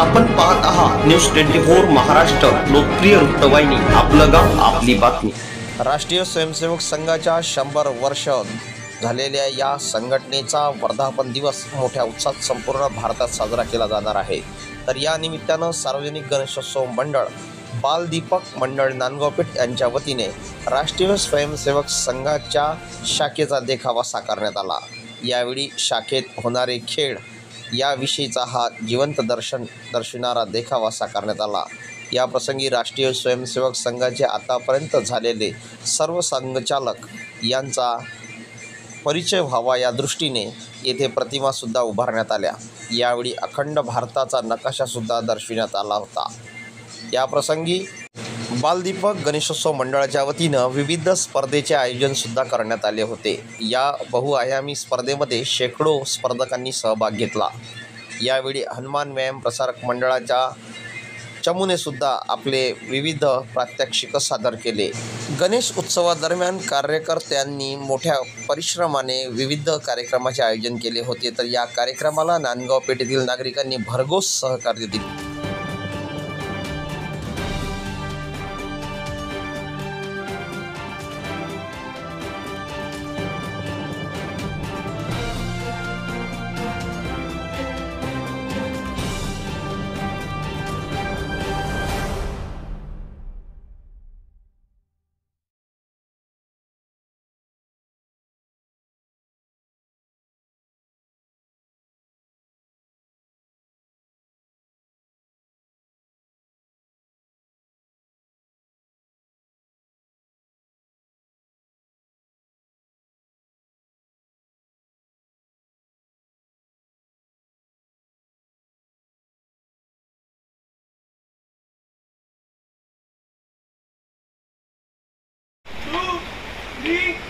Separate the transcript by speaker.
Speaker 1: आपण पाहत आहात न्यूज 24 महाराष्ट्र, लोकप्रिय वृत्तवाहिनी, आपलं गाव आपली बातमी।
Speaker 2: राष्ट्रीय स्वयंसेवक संघाच्या 100 वर्ष झालेल्या या संघटनेचा वर्धापन दिवस मोठ्या उत्साहात संपूर्ण भारतात साजरा केला जाणार आहे। तर या निमित्तानं सार्वजनिक गणेशोत्सव मंडळ, बालदीपक मंडळ नांदगावपेठ यांच्या वतीने राष्ट्रीय स्वयंसेवक संघाच्या शाखेचा देखावा साकारण्यात आला। यावेळी शाखेत होणारे खेळ याविषयीचा हा जिवंत दर्शविणारा देखावा साकारण्यात आला। या प्रसंगी राष्ट्रीय स्वयंसेवक संघाचे आतापर्यंत झालेले सर्व संघचालक यांचा परिचय व्हावा या दृष्टीने येथे प्रतिमासुद्धा उभारण्यात आल्या। यावेळी अखंड भारताचा नकाशासुद्धा दर्शविण्यात आला होता। या प्रसंगी बालदीपक गणेशोत्सव मंडळाच्या वतीनं विविध स्पर्धेचे आयोजन सुद्धा करण्यात आले होते। या बहुआयामी स्पर्धेमध्ये शेकडो स्पर्धकांनी सहभाग घेतला। यावेळी हनुमान व्यायाम प्रसारक मंडळाच्या चमूने सुद्धा आपले विविध प्रात्यक्षिक सादर केले। गणेश उत्सवादरम्यान कार्यकर्त्यांनी मोठ्या परिश्रमाने विविध कार्यक्रमाचे आयोजन केले होते। तर या कार्यक्रमाला नांदगाव पेठेतील नागरिकांनी भरघोस सहकार्य दिले।
Speaker 3: Two, three.